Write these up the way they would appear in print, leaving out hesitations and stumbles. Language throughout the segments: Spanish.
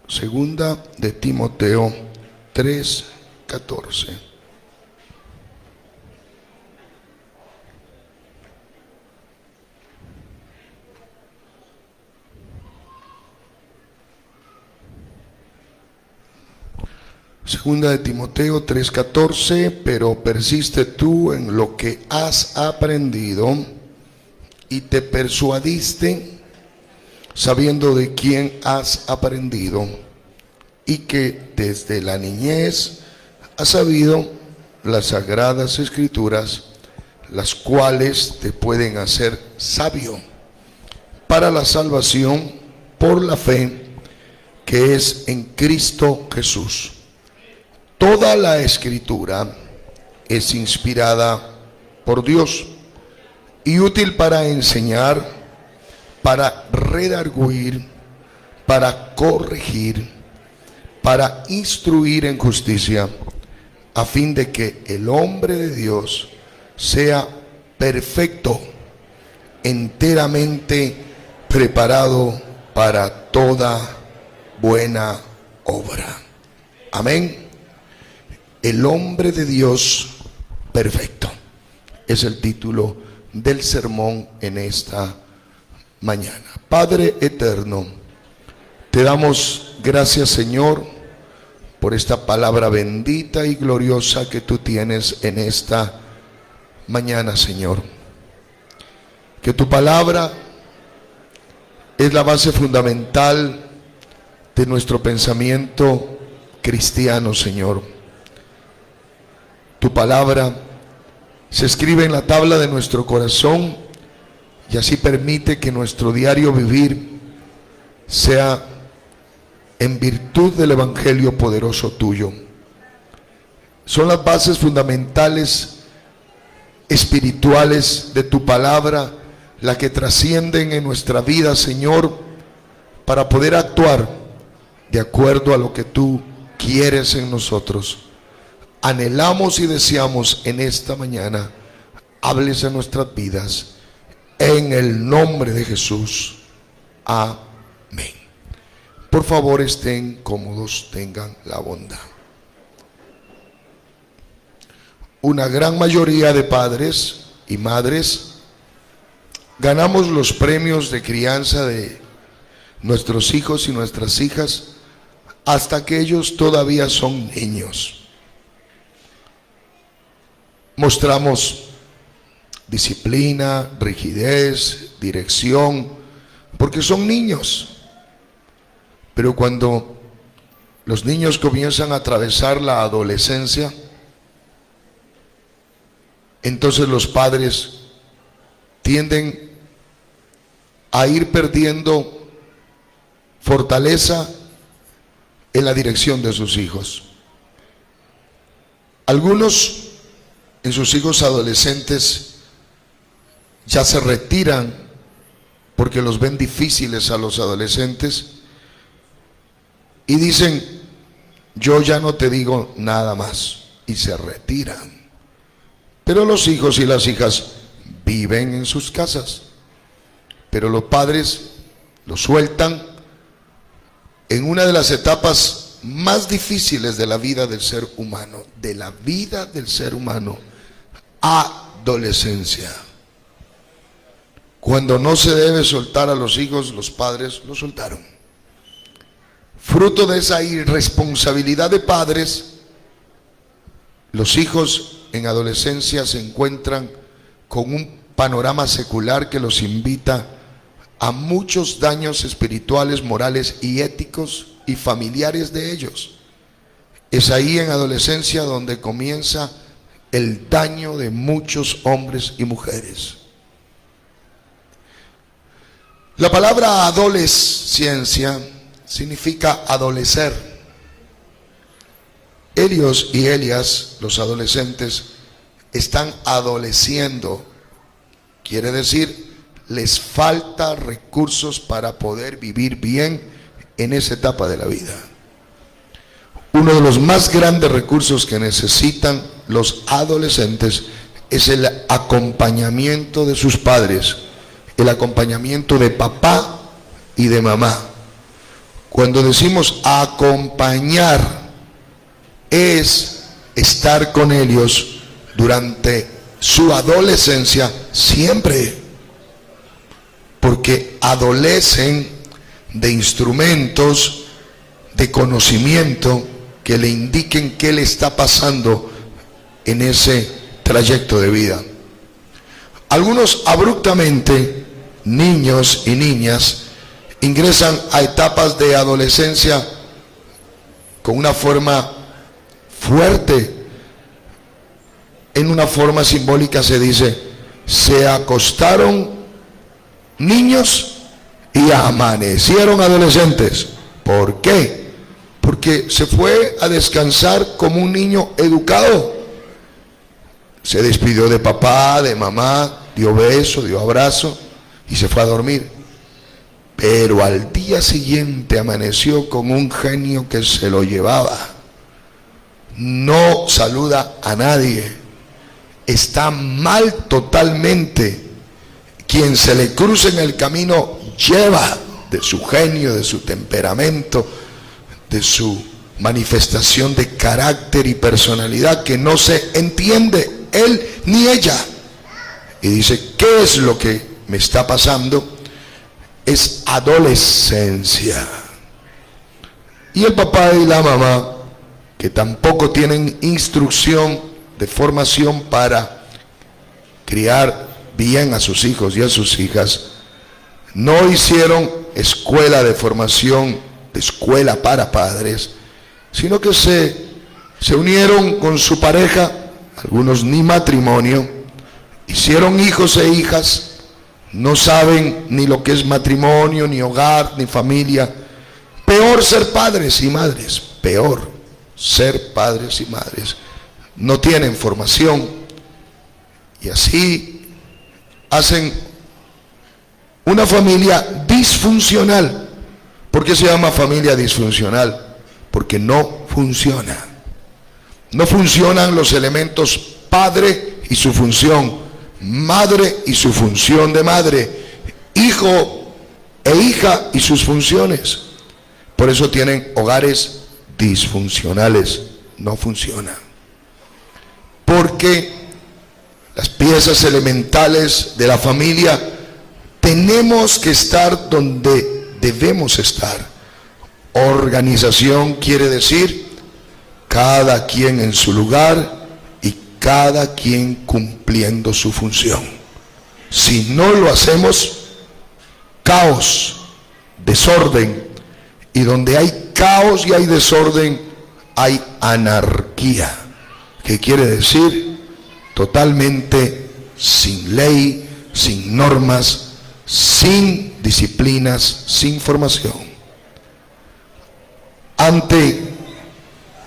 Segunda de Timoteo 3:14. Segunda de Timoteo 3:14, pero persiste tú en lo que has aprendido y te persuadiste, sabiendo de quién has aprendido, y que desde la niñez has sabido las sagradas escrituras, las cuales te pueden hacer sabio para la salvación por la fe que es en Cristo Jesús. Toda la escritura es inspirada por Dios y útil para enseñar, para redarguir, para corregir, para instruir en justicia, a fin de que el hombre de Dios sea perfecto, enteramente preparado para toda buena obra. Amén. El hombre de Dios perfecto es el título del sermón en esta mañana. Padre eterno, te damos gracias, Señor, por esta palabra bendita y gloriosa que tú tienes en esta mañana, Señor. Que tu palabra es la base fundamental de nuestro pensamiento cristiano, Señor. Tu palabra se escribe en la tabla de nuestro corazón y así permite que nuestro diario vivir sea en virtud del evangelio poderoso tuyo. Son las bases fundamentales espirituales de tu palabra las que trascienden en nuestra vida, Señor, para poder actuar de acuerdo a lo que tú quieres en nosotros. Anhelamos y deseamos en esta mañana, hables en nuestras vidas, en el nombre de Jesús. Amén. Por favor, estén cómodos, tengan la bondad. Una gran mayoría de padres y madres ganamos los premios de crianza de nuestros hijos y nuestras hijas hasta que ellos todavía son niños. Mostramos disciplina, rigidez, dirección, porque son niños. Pero cuando los niños comienzan a atravesar la adolescencia, entonces los padres tienden a ir perdiendo fortaleza en la dirección de sus hijos. Algunos en sus hijos adolescentes ya se retiran porque los ven difíciles a los adolescentes y dicen: yo ya no te digo nada más, y se retiran. Pero los hijos y las hijas viven en sus casas, pero los padres los sueltan en una de las etapas más difíciles de la vida del ser humano, adolescencia. Cuando no se debe soltar a los hijos, los padres los soltaron. Fruto de esa irresponsabilidad de padres, los hijos en adolescencia se encuentran con un panorama secular que los invita a muchos daños espirituales, morales y éticos y familiares de ellos. Es ahí en adolescencia donde comienza el daño de muchos hombres y mujeres. La palabra adolescencia significa adolecer. Helios y Elias, los adolescentes, están adoleciendo. Quiere decir, les falta recursos para poder vivir bien en esa etapa de la vida. Uno de los más grandes recursos que necesitan los adolescentes es el acompañamiento de sus padres, el acompañamiento de papá y de mamá. Cuando decimos acompañar, es estar con ellos durante su adolescencia siempre, porque adolecen de instrumentos de conocimiento que le indiquen qué le está pasando en ese trayecto de vida. Algunos abruptamente, niños y niñas, ingresan a etapas de adolescencia con una forma fuerte. En una forma simbólica se dice, se acostaron niños y amanecieron adolescentes. ¿Por qué? Porque se fue a descansar como un niño educado. Se despidió de papá, de mamá, dio beso, dio abrazo y se fue a dormir. Pero al día siguiente amaneció con un genio que se lo llevaba. No saluda a nadie. Está mal totalmente. Quien se le cruce en el camino lleva de su genio, de su temperamento, de su manifestación de carácter y personalidad que no se entiende él ni ella. Y dice, ¿qué es lo que me está pasando? Es adolescencia. Y el papá y la mamá, que tampoco tienen instrucción de formación para criar bien a sus hijos y a sus hijas, no hicieron escuela de formación, de escuela para padres, sino que se unieron con su pareja, algunos ni matrimonio, hicieron hijos e hijas, no saben ni lo que es matrimonio, ni hogar, ni familia. Peor ser padres y madres, peor ser padres y madres. No tienen formación y así hacen una familia disfuncional. ¿Por qué se llama familia disfuncional? Porque no funciona. No funcionan los elementos padre y su función, madre y su función de madre, hijo e hija y sus funciones. Por eso tienen hogares disfuncionales, no funcionan. Porque las piezas elementales de la familia tenemos que estar donde debemos estar. Organización quiere decir cada quien en su lugar y cada quien cumpliendo su función. Si no lo hacemos, caos, desorden, y donde hay caos y hay desorden, hay anarquía, que quiere decir totalmente sin ley, sin normas, sin disciplinas, sin formación. Ante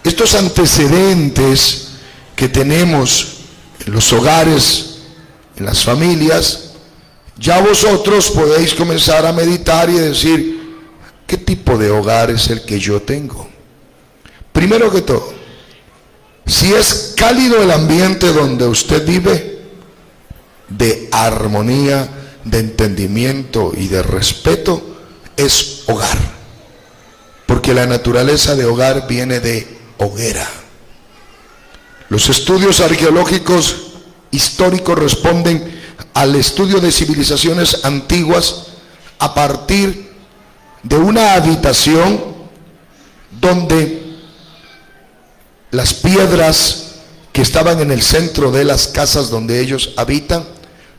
estos antecedentes que tenemos en los hogares, en las familias, ya vosotros podéis comenzar a meditar y decir, ¿qué tipo de hogar es el que yo tengo? Primero que todo, si es cálido el ambiente donde usted vive, de armonía, de entendimiento y de respeto, es hogar. Porque la naturaleza de hogar viene de hoguera. Los estudios arqueológicos históricos responden al estudio de civilizaciones antiguas a partir de una habitación donde las piedras que estaban en el centro de las casas donde ellos habitan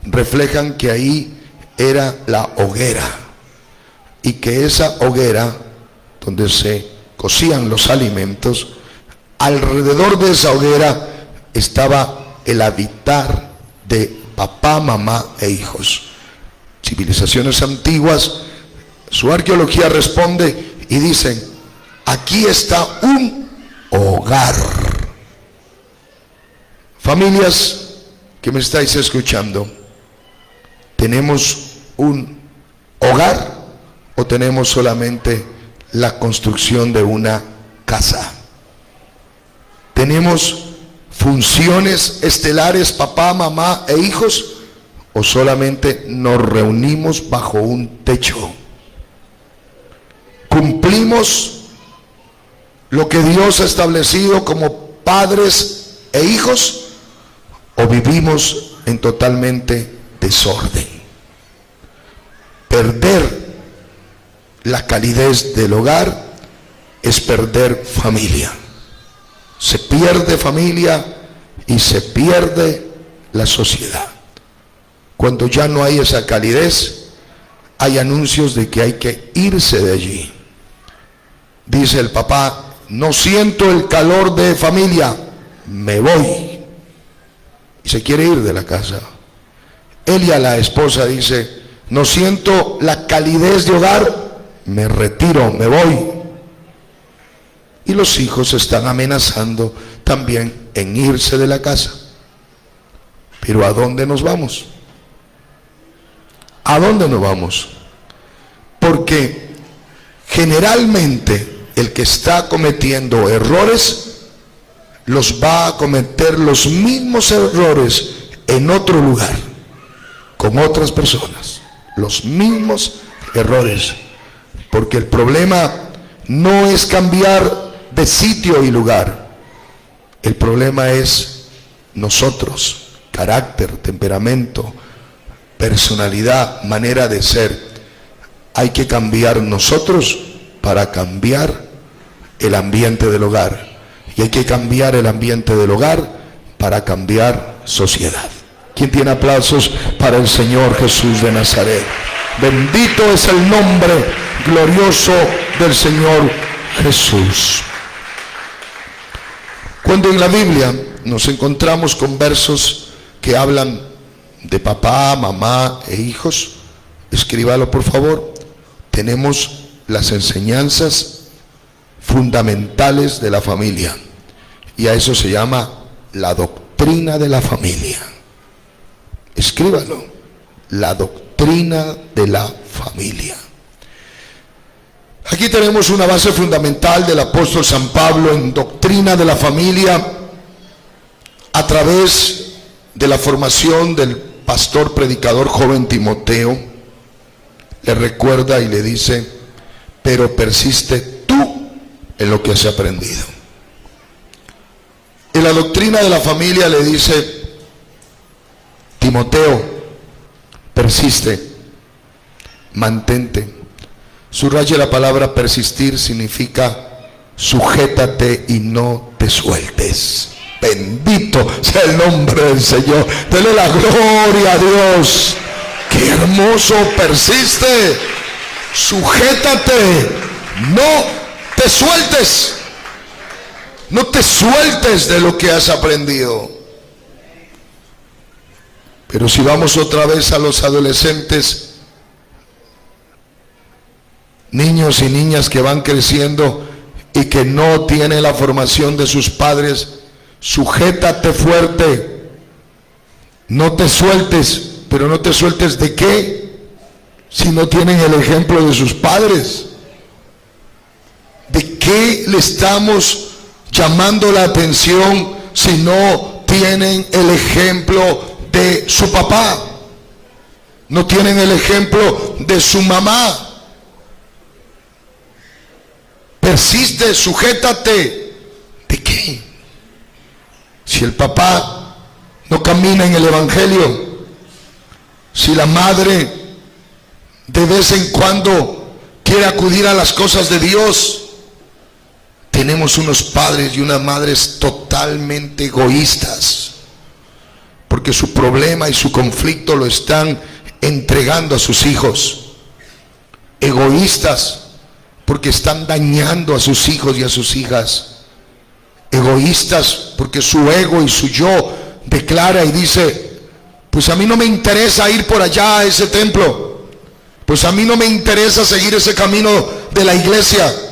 reflejan que ahí era la hoguera, y que esa hoguera donde se cocían los alimentos, alrededor de esa hoguera estaba el habitar de papá, mamá e hijos. Civilizaciones antiguas, su arqueología responde y dicen, aquí está un hogar. Familias que me estáis escuchando, ¿tenemos un hogar o tenemos solamente la construcción de una casa? ¿Tenemos funciones estelares, papá, mamá e hijos, o solamente nos reunimos bajo un techo? ¿Cumplimos ¿Vivimos lo que Dios ha establecido como padres e hijos, o vivimos en totalmente desorden? Perder la calidez del hogar es perder familia. Se pierde familia y se pierde la sociedad. Cuando ya no hay esa calidez, hay anuncios de que hay que irse de allí. Dice el papá: no siento el calor de familia, me voy. Y se quiere ir de la casa. Él y a la esposa dice: no siento la calidez de hogar, me retiro, me voy. Y los hijos están amenazando también en irse de la casa. Pero ¿a dónde nos vamos? ¿A dónde nos vamos? Porque generalmente el que está cometiendo errores los va a cometer los mismos errores en otro lugar, con otras personas. Los mismos errores. Porque el problema no es cambiar de sitio y lugar. El problema es nosotros, carácter, temperamento, personalidad, manera de ser. Hay que cambiar nosotros para cambiar el ambiente del hogar. Y hay que cambiar el ambiente del hogar para cambiar sociedad. ¿Quién tiene aplausos para el Señor Jesús de Nazaret? Bendito es el nombre glorioso del Señor Jesús. Cuando en la Biblia nos encontramos con versos que hablan de papá, mamá e hijos, escríbalo por favor. Tenemos las enseñanzas fundamentales de la familia, y a eso se llama la doctrina de la familia. Escríbalo: la doctrina de la familia. Aquí tenemos una base fundamental del apóstol San Pablo en doctrina de la familia, a través de la formación del pastor predicador joven Timoteo. Le recuerda y le dice: pero persiste tú en lo que has aprendido. En la doctrina de la familia le dice: Timoteo, persiste, mantente. Subraye la palabra persistir, significa sujétate y no te sueltes. Bendito sea el nombre del Señor. Dele la gloria a Dios. Qué hermoso. Persiste, sujétate, no te sueltes. No te sueltes de lo que has aprendido. Pero si vamos otra vez a los adolescentes, niños y niñas que van creciendo y que no tienen la formación de sus padres, sujétate fuerte, no te sueltes. Pero no te sueltes ¿de qué? Si no tienen el ejemplo de sus padres. ¿De qué le estamos llamando la atención si no tienen el ejemplo de su papá? No tienen el ejemplo de su mamá. Persiste, sujétate. ¿De qué? Si el papá no camina en el evangelio, si la madre de vez en cuando quiere acudir a las cosas de Dios. Tenemos unos padres y unas madres totalmente egoístas, porque su problema y su conflicto lo están entregando a sus hijos. Egoístas, porque están dañando a sus hijos y a sus hijas. Egoístas, porque su ego y su yo declara y dice: pues a mí no me interesa ir por allá a ese templo, pues a mí no me interesa seguir ese camino de la iglesia.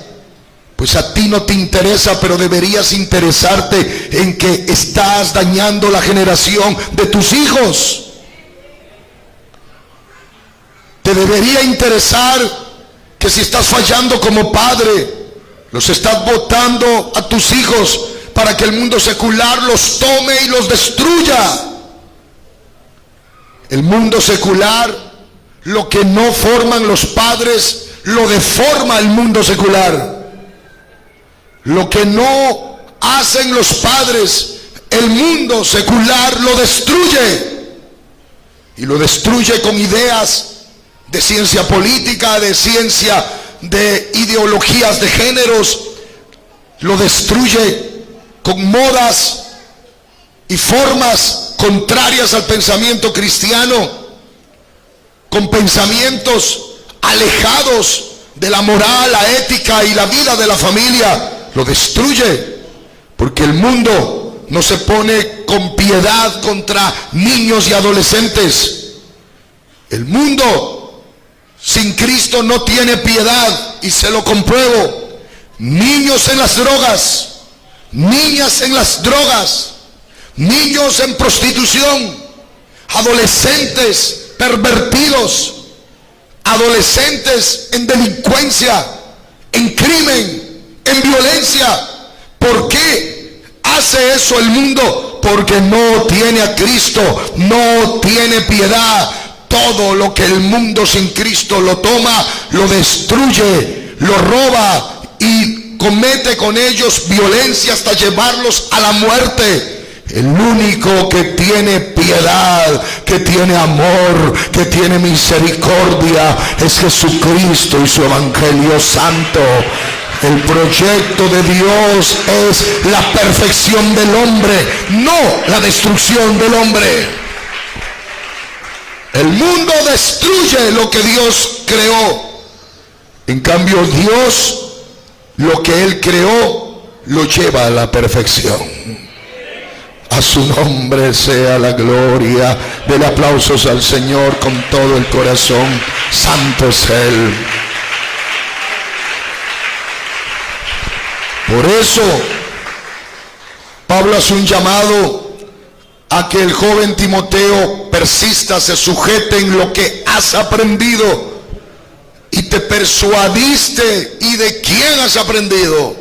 Pues a ti no te interesa, pero deberías interesarte en que estás dañando la generación de tus hijos. Te debería interesar que si estás fallando como padre, los estás botando a tus hijos para que el mundo secular los tome y los destruya. El mundo secular, lo que no forman los padres, lo deforma el mundo secular. Lo que no hacen los padres, el mundo secular lo destruye. Y lo destruye con ideas de ciencia política, de ciencia de ideologías de géneros. Lo destruye con modas y formas contrarias al pensamiento cristiano, con pensamientos alejados de la moral, la ética y la vida de la familia. Lo destruye porque el mundo no se pone con piedad contra niños y adolescentes. El mundo sin Cristo no tiene piedad, y se lo compruebo. Niños en las drogas, niñas en las drogas, niños en prostitución, adolescentes pervertidos, adolescentes en delincuencia, en crimen, en violencia. ¿Por qué hace eso el mundo? Porque no tiene a Cristo, no tiene piedad. Todo lo que el mundo sin Cristo lo toma, lo destruye, lo roba y comete con ellos violencia hasta llevarlos a la muerte. El único que tiene piedad, que tiene amor, que tiene misericordia es Jesucristo y su Evangelio Santo. El proyecto de Dios es la perfección del hombre, no la destrucción del hombre. El mundo destruye lo que Dios creó. En cambio, Dios, lo que Él creó, lo lleva a la perfección. A su nombre sea la gloria. Denle aplausos al Señor con todo el corazón. Santo es Él. Por eso Pablo hace un llamado a que el joven Timoteo persista, se sujete en lo que has aprendido y te persuadiste. ¿Y de quién has aprendido?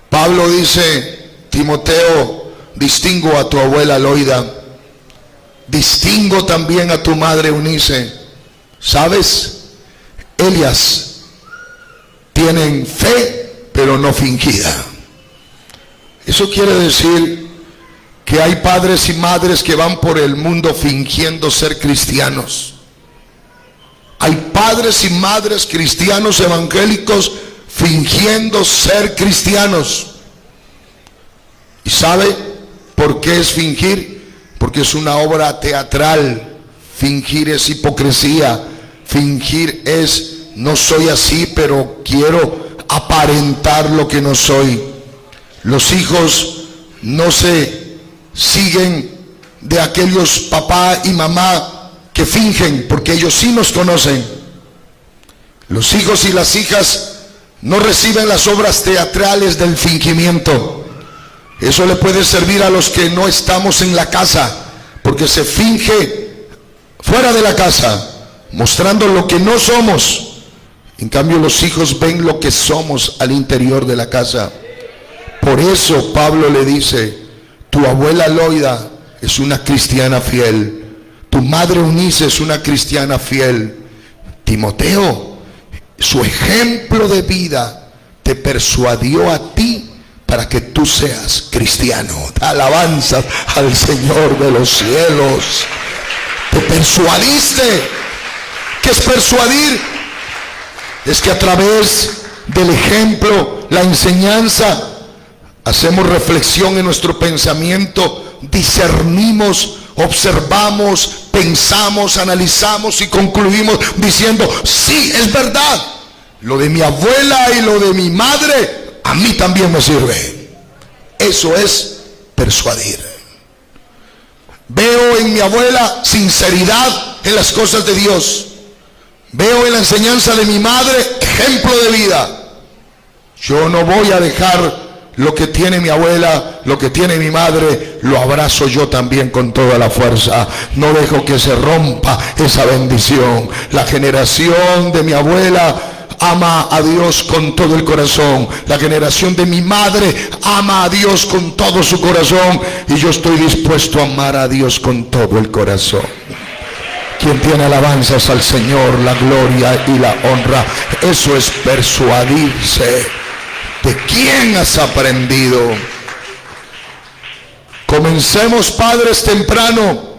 Pablo dice: Timoteo, distingo a tu abuela Loida, distingo también a tu madre Eunice. ¿Sabes? Ellas tienen fe, pero no fingida. Eso quiere decir que hay padres y madres que van por el mundo fingiendo ser cristianos. Hay padres y madres cristianos evangélicos fingiendo ser cristianos. ¿Y sabe por qué es fingir? Porque es una obra teatral. Fingir es hipocresía. Fingir es: no soy así, pero quiero aparentar lo que no soy. Los hijos no se siguen de aquellos papá y mamá que fingen, porque ellos sí nos conocen. Los hijos y las hijas no reciben las obras teatrales del fingimiento. Eso le puede servir a los que no estamos en la casa, porque se finge fuera de la casa, mostrando lo que no somos. En cambio, los hijos ven lo que somos al interior de la casa. Por eso Pablo le dice: tu abuela Loida es una cristiana fiel, tu madre Eunice es una cristiana fiel. Timoteo, su ejemplo de vida te persuadió a ti para que tú seas cristiano. Alabanzas al Señor de los cielos. Te persuadiste. ¿Qué es persuadir? Es que a través del ejemplo, la enseñanza, hacemos reflexión en nuestro pensamiento, discernimos, observamos, pensamos, analizamos y concluimos diciendo: sí, es verdad, lo de mi abuela y lo de mi madre a mí también me sirve. Eso es persuadir. Veo en mi abuela sinceridad en las cosas de Dios. Veo en la enseñanza de mi madre ejemplo de vida. Yo no voy a dejar lo que tiene mi abuela, lo que tiene mi madre, lo abrazo yo también con toda la fuerza. No dejo que se rompa esa bendición. La generación de mi abuela ama a Dios con todo el corazón. La generación de mi madre ama a Dios con todo su corazón. Y yo estoy dispuesto a amar a Dios con todo el corazón. Quien tiene alabanzas al Señor, la gloria y la honra. Eso es persuadirse. ¿De quién has aprendido? Comencemos, padres, temprano,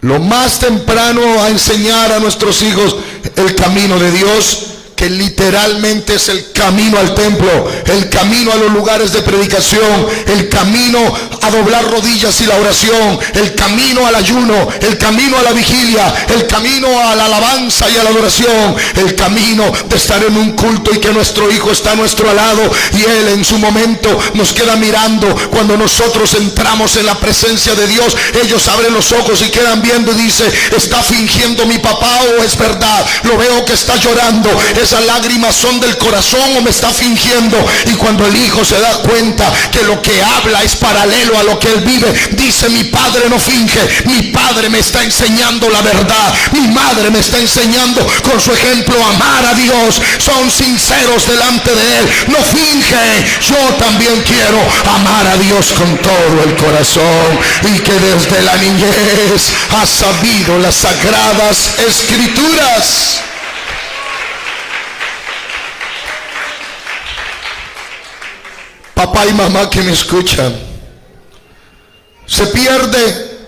lo más temprano, a enseñar a nuestros hijos el camino de Dios, que literalmente es el camino al templo, el camino a los lugares de predicación, el camino a doblar rodillas y la oración, el camino al ayuno, el camino a la vigilia, el camino a la alabanza y a la adoración, el camino de estar en un culto y que nuestro hijo está a nuestro lado y él en su momento nos queda mirando. Cuando nosotros entramos en la presencia de Dios, ellos abren los ojos y quedan viendo y dice: ¿está fingiendo mi papá o es verdad? Lo veo que está llorando. ¿Esas lágrimas son del corazón o me está fingiendo? Y cuando el hijo se da cuenta que lo que habla es paralelo a lo que él vive, dice: mi padre no finge, mi padre me está enseñando la verdad, mi madre me está enseñando con su ejemplo a amar a Dios. Son sinceros delante de él, no finge. Yo también quiero amar a Dios con todo el corazón, y que desde la niñez ha sabido las sagradas escrituras. Papá y mamá que me escuchan, se pierde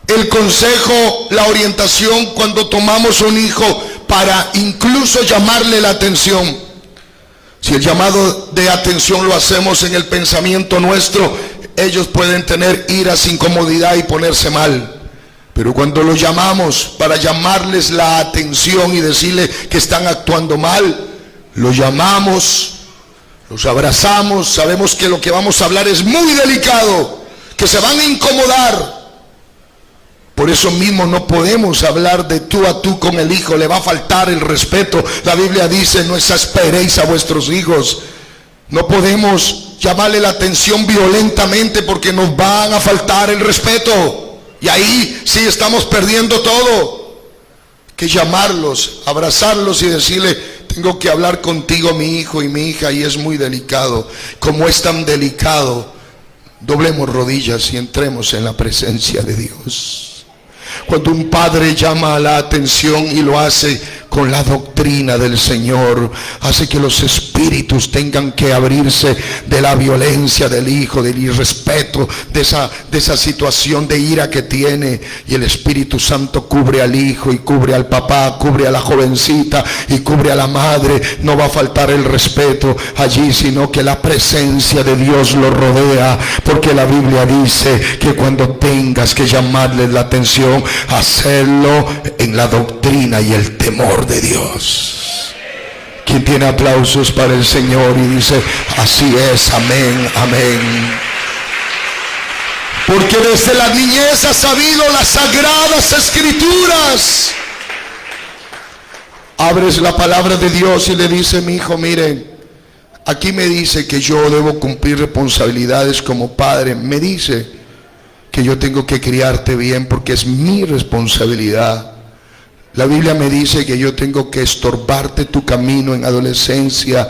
el consejo, la orientación cuando tomamos un hijo para incluso llamarle la atención. Si el llamado de atención lo hacemos en el pensamiento nuestro, ellos pueden tener iras, incomodidad y ponerse mal. Pero cuando los llamamos para llamarles la atención y decirles que están actuando mal, los llamamos, los abrazamos, sabemos que lo que vamos a hablar es muy delicado, que se van a incomodar. Por eso mismo no podemos hablar de tú a tú con el hijo, le va a faltar el respeto. La Biblia dice: no exasperéis a vuestros hijos. No podemos llamarle la atención violentamente porque nos van a faltar el respeto. Y ahí sí estamos perdiendo todo. Que llamarlos, abrazarlos y decirle: tengo que hablar contigo, mi hijo y mi hija, y es muy delicado. Como es tan delicado, doblemos rodillas y entremos en la presencia de Dios. Cuando un padre llama a la atención y lo hace con la doctrina del Señor, hace que los espíritus tengan que abrirse de la violencia del hijo, del irrespeto, de esa situación de ira que tiene, y el Espíritu Santo cubre al hijo y cubre al papá, cubre a la jovencita y cubre a la madre. No va a faltar el respeto allí, sino que la presencia de Dios lo rodea, porque la Biblia dice que cuando tengas que llamarles la atención, hacerlo en la doctrina y el temor de Dios. ¿Quién tiene aplausos para el Señor y dice: así es, amén, amén? Porque desde la niñez ha sabido las sagradas escrituras. Abres la palabra de Dios y le dice: mi hijo, miren, aquí me dice que yo debo cumplir responsabilidades como padre. Me dice que yo tengo que criarte bien porque es mi responsabilidad. La Biblia me dice que yo tengo que estorbarte tu camino en adolescencia,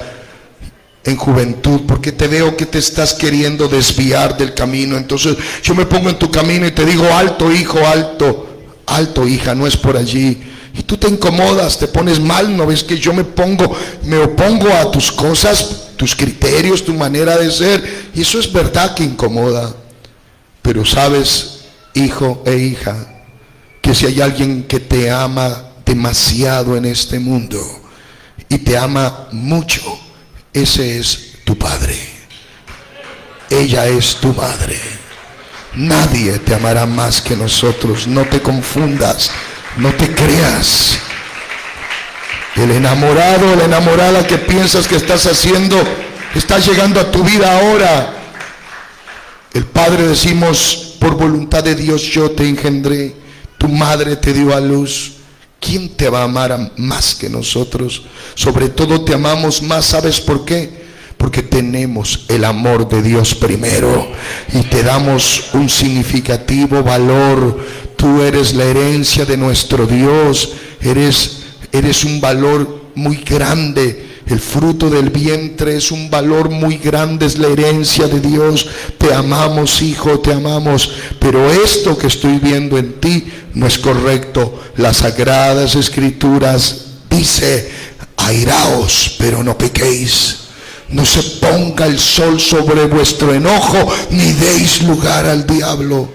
en juventud, porque te veo que te estás queriendo desviar del camino. Entonces yo me pongo en tu camino y te digo: alto, hijo, alto, alto, hija, no es por allí. Y tú te incomodas, te pones mal. ¿No ves que yo me opongo a tus cosas, tus criterios, tu manera de ser? Y eso es verdad que incomoda. Pero sabes, hijo e hija, que si hay alguien que te ama demasiado en este mundo y te ama mucho, ese es tu padre. Ella es tu madre. Nadie te amará más que nosotros. No te confundas, no te creas. El enamorado, la enamorada que piensas que estás haciendo, está llegando a tu vida ahora. El Padre, decimos: por voluntad de Dios yo te engendré, tu madre te dio a luz. ¿Quién te va a amar más que nosotros? Sobre todo te amamos más, ¿sabes por qué? Porque tenemos el amor de Dios primero y te damos un significativo valor. Tú eres la herencia de nuestro Dios, eres un valor muy grande. El fruto del vientre es un valor muy grande, es la herencia de Dios. Te amamos, hijo, te amamos, pero esto que estoy viendo en ti no es correcto. Las Sagradas Escrituras dice: airaos, pero no pequéis. No se ponga el sol sobre vuestro enojo, ni deis lugar al diablo.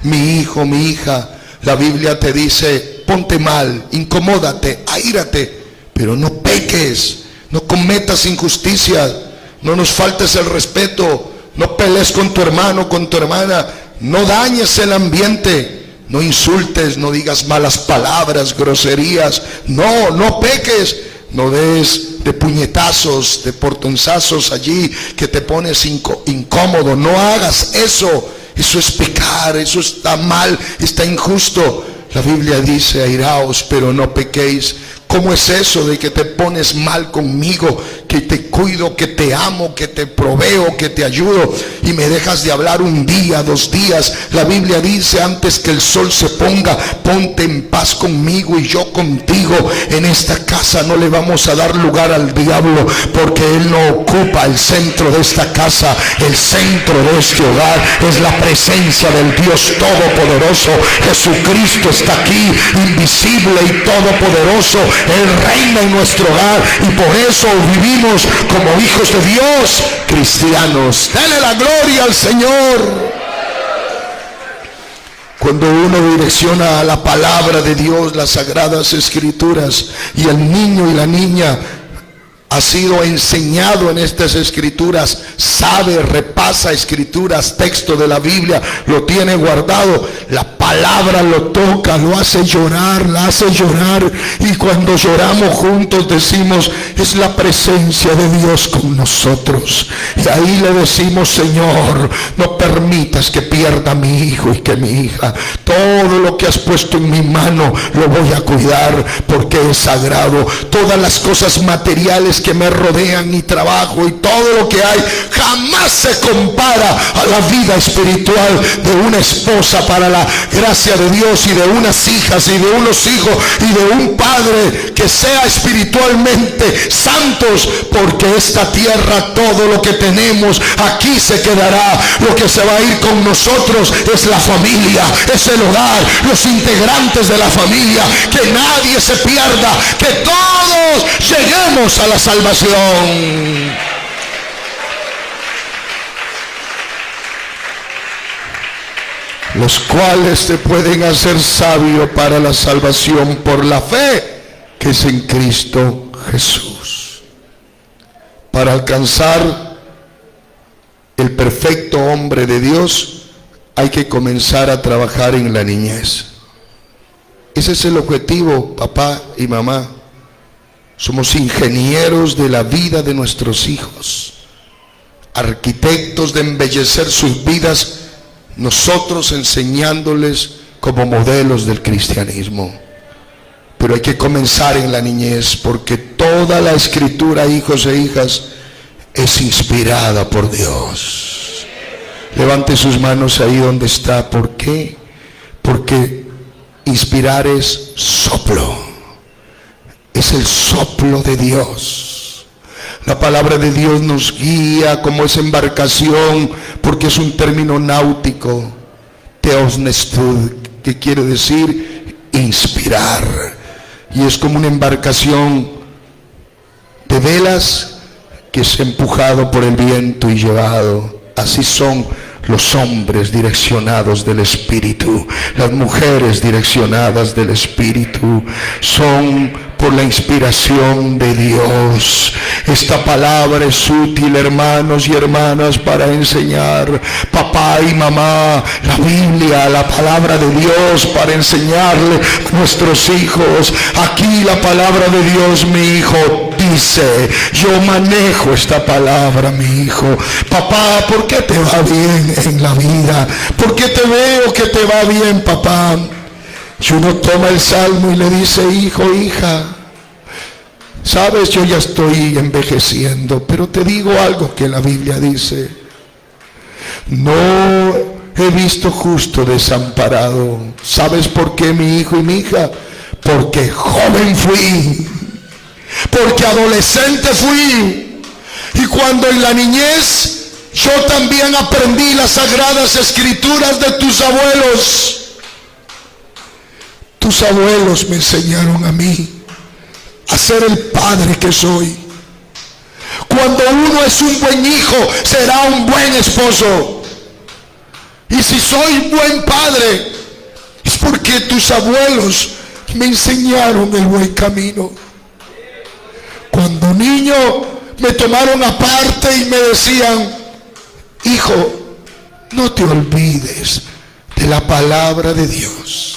Mi hijo, mi hija, la Biblia te dice: ponte mal, incomódate, aírate, pero no peques. No cometas injusticia, no nos faltes el respeto, no pelees con tu hermano, con tu hermana, no dañes el ambiente, no insultes, no digas malas palabras, groserías, no peques, no des de puñetazos, de portonzazos allí que te pones incómodo, no hagas eso, eso es pecar, eso está mal, está injusto. La Biblia dice: airaos, pero no pequéis. ¿Cómo es eso de que te pones mal conmigo, que te cuido, que te amo, que te proveo, que te ayudo y me dejas de hablar un día, 2 días? La Biblia dice: antes que el sol se ponga, ponte en paz conmigo y yo contigo. En esta casa no le vamos a dar lugar al diablo, porque él no ocupa el centro de esta casa. El centro de este hogar es la presencia del Dios Todopoderoso. Jesucristo está aquí, invisible y todopoderoso. Él reina en nuestro hogar y por eso vivimos como hijos de Dios, cristianos. Dale la gloria al Señor. Cuando uno direcciona a la palabra de Dios, las Sagradas Escrituras, y el niño y la niña ha sido enseñado en estas Escrituras, sabe, repasa Escrituras, texto de la Biblia, lo tiene guardado, la palabra lo toca, lo hace llorar, la hace llorar, y cuando lloramos juntos decimos: es la presencia de Dios con nosotros. Y ahí le decimos: Señor, no permitas que pierda mi hijo y que mi hija. Todo lo que has puesto en mi mano lo voy a cuidar, porque es sagrado. Todas las cosas materiales que me rodean, mi trabajo y todo lo que hay, jamás se compara a la vida espiritual de una esposa, para la gracia de Dios, y de unas hijas y de unos hijos y de un padre que sea espiritualmente santos, porque esta tierra, todo lo que tenemos aquí se quedará. Lo que se va a ir con nosotros es la familia, es el hogar, los integrantes de la familia. Que nadie se pierda, que todos lleguemos a la salvación. Los cuales te pueden hacer sabio para la salvación por la fe que es en Cristo Jesús. Para alcanzar el perfecto hombre de Dios, hay que comenzar a trabajar en la niñez. Ese es el objetivo, papá y mamá. Somos ingenieros de la vida de nuestros hijos, arquitectos de embellecer sus vidas, nosotros enseñándoles como modelos del cristianismo. Pero hay que comenzar en la niñez, porque toda la Escritura, hijos e hijas, es inspirada por Dios. Levante sus manos ahí donde está. ¿Por qué? Porque inspirar es soplo. Es el soplo de Dios. La palabra de Dios nos guía como esa embarcación, porque es un término náutico, teosnestud, que quiere decir inspirar. Y es como una embarcación de velas que es empujado por el viento y llevado. Así son los hombres direccionados del Espíritu, las mujeres direccionadas del Espíritu, son por la inspiración de Dios. Esta palabra es útil, hermanos y hermanas, para enseñar. Papá y mamá, la Biblia, la palabra de Dios, para enseñarle a nuestros hijos. Aquí la palabra de Dios, mi hijo, dice: yo manejo esta palabra, mi hijo. Papá, ¿por qué te va bien en la vida? ¿Por qué te veo que te va bien, papá? Y uno toma el salmo y le dice: hijo, hija, sabes, yo ya estoy envejeciendo, pero te digo algo que la Biblia dice: no he visto justo desamparado. ¿Sabes por qué, mi hijo y mi hija? Porque joven fui porque adolescente fui, y cuando en la niñez yo también aprendí las sagradas escrituras de tus abuelos. Tus abuelos me enseñaron a mí a ser el padre que soy. Cuando uno es un buen hijo, será un buen esposo. Y si soy buen padre, es porque tus abuelos me enseñaron el buen camino. Cuando niño me tomaron aparte y me decían: hijo, no te olvides de la palabra de Dios.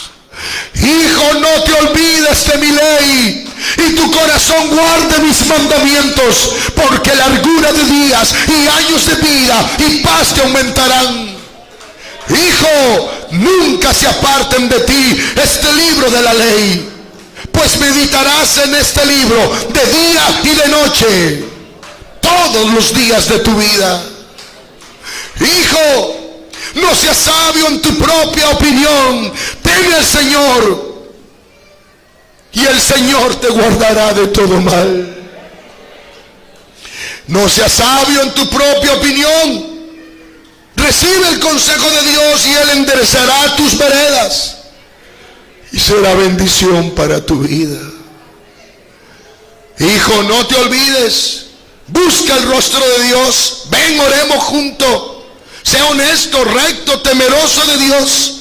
Hijo, no te olvides de mi ley, y tu corazón guarde mis mandamientos, porque largura de días y años de vida y paz te aumentarán. Hijo, nunca se aparten de ti este libro de la ley, pues meditarás en este libro de día y de noche, todos los días de tu vida. Hijo, no seas sabio en tu propia opinión, teme al Señor, y el Señor te guardará de todo mal. No seas sabio en tu propia opinión, recibe el consejo de Dios y Él enderezará tus veredas y será bendición para tu vida. Hijo, no te olvides, busca el rostro de Dios, ven, oremos juntos. Sea honesto, recto, temeroso de Dios.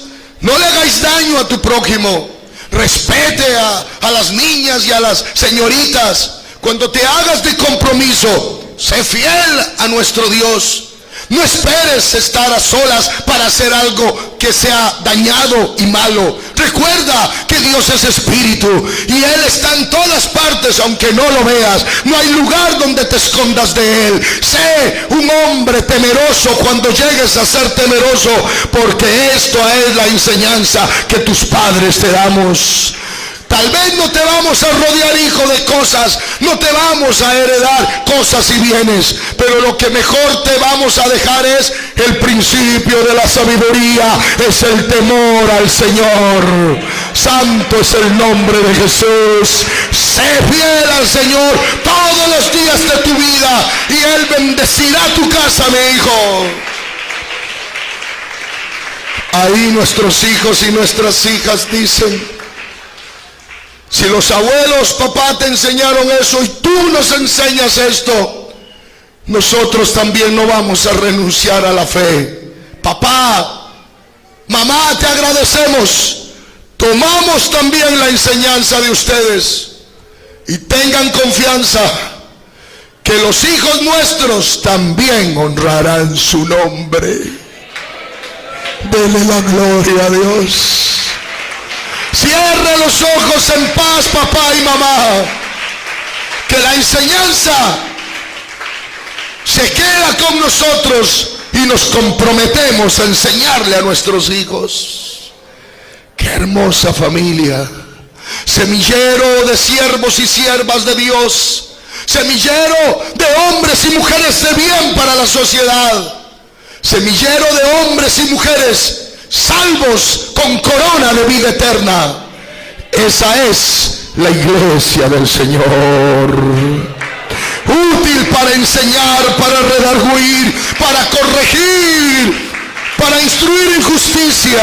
No le hagáis daño a tu prójimo. Respete a las niñas y a las señoritas. Cuando te hagas de compromiso, sé fiel a nuestro Dios. No esperes estar a solas para hacer algo que sea dañado y malo. Recuerda que Dios es espíritu y Él está en todas partes, aunque no lo veas. No hay lugar donde te escondas de Él. Sé un hombre temeroso cuando llegues a ser temeroso, porque esto es la enseñanza que tus padres te damos. Tal vez no te vamos a rodear, hijo, de cosas, no te vamos a heredar cosas y bienes, pero lo que mejor te vamos a dejar es el principio de la sabiduría, es el temor al Señor. Santo es el nombre de Jesús. Sé fiel al Señor todos los días de tu vida y Él bendecirá tu casa, mi hijo. Ahí nuestros hijos y nuestras hijas dicen: si los abuelos, papá, te enseñaron eso y tú nos enseñas esto, nosotros también no vamos a renunciar a la fe. Papá, mamá, te agradecemos. Tomamos también la enseñanza de ustedes y tengan confianza que los hijos nuestros también honrarán su nombre. Dele la gloria a Dios. Cierre los ojos en paz, papá y mamá. Que la enseñanza se queda con nosotros y nos comprometemos a enseñarle a nuestros hijos. Qué hermosa familia. Semillero de siervos y siervas de Dios. Semillero de hombres y mujeres de bien para la sociedad. Semillero de hombres y mujeres salvos con corona de vida eterna. Esa es la iglesia del Señor, útil para enseñar, para redarguir, para corregir, para instruir en justicia,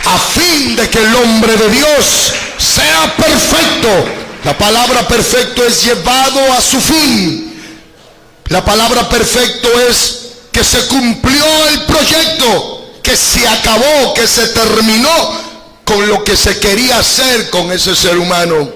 a fin de que el hombre de Dios sea perfecto. La palabra perfecto es llevado a su fin. La palabra perfecto es que se cumplió el proyecto, que se acabó, que se terminó con lo que se quería hacer con ese ser humano.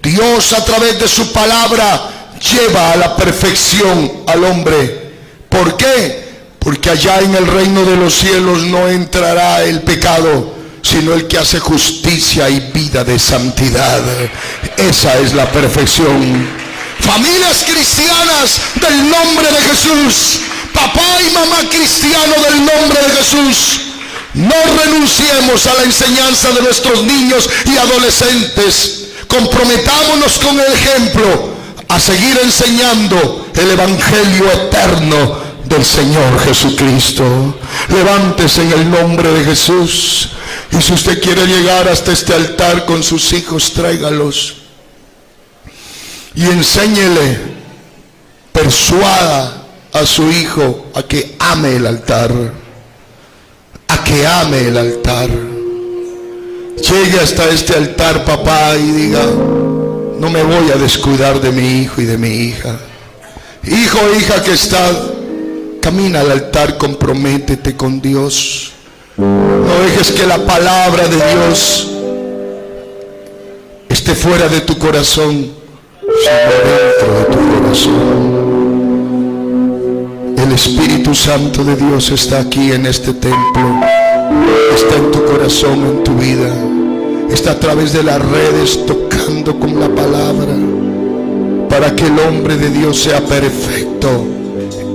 Dios, a través de su palabra, lleva a la perfección al hombre. ¿Por qué? Porque allá en el reino de los cielos no entrará el pecado, sino el que hace justicia y vida de santidad. Esa es la perfección. Familias cristianas del nombre de Jesús, papá y mamá cristiano del nombre de Jesús, no renunciemos a la enseñanza de nuestros niños y adolescentes. Comprometámonos con el ejemplo a seguir enseñando el evangelio eterno del Señor Jesucristo. Levántese en el nombre de Jesús, y si usted quiere llegar hasta este altar con sus hijos, tráigalos. y enséñele, persuada a su hijo a que ame el altar, a que ame el altar. Llegue hasta este altar, papá, y diga: no me voy a descuidar de mi hijo y de mi hija. Hijo o hija que está, camina al altar, comprométete con Dios. No dejes que la palabra de Dios esté fuera de tu corazón, sino dentro de tu corazón. El Espíritu Santo de Dios está aquí en este templo, está en tu corazón, en tu vida, está a través de las redes tocando con la palabra, para que el hombre de Dios sea perfecto,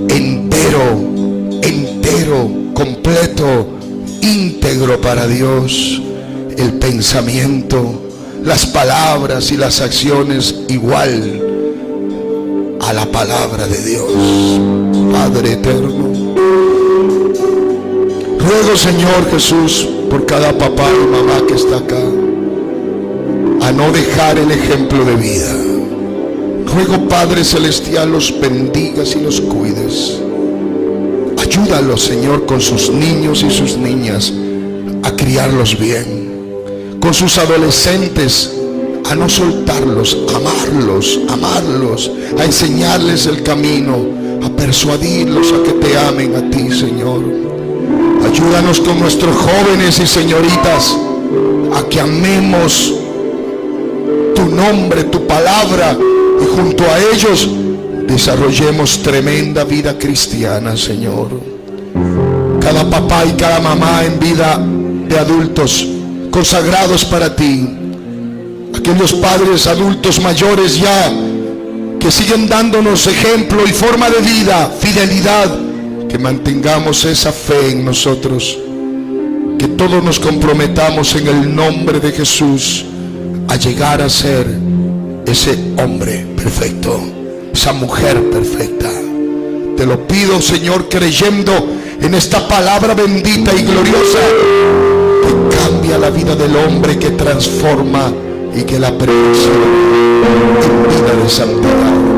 entero, completo, íntegro para Dios. El pensamiento, las palabras y las acciones igual a la palabra de Dios. Padre eterno, ruego, Señor Jesús, por cada papá y mamá que está acá, a no dejar el ejemplo de vida. Ruego, Padre Celestial, los bendigas y los cuides. Ayúdalos, Señor, con sus niños y sus niñas a criarlos bien, con sus adolescentes a no soltarlos, amarlos, a enseñarles el camino, a persuadirlos a que te amen a ti, Señor. Ayúdanos con nuestros jóvenes y señoritas a que amemos tu nombre, tu palabra, y junto a ellos desarrollemos tremenda vida cristiana, Señor. Cada papá y cada mamá en vida de adultos consagrados para ti, aquellos padres adultos mayores ya que siguen dándonos ejemplo y forma de vida, fidelidad, que mantengamos esa fe en nosotros, que todos nos comprometamos en el nombre de Jesús a llegar a ser ese hombre perfecto, esa mujer perfecta. Te lo pido, Señor, creyendo en esta palabra bendita y gloriosa que cambia la vida del hombre, que transforma y que la perfecciona en vida de santidad.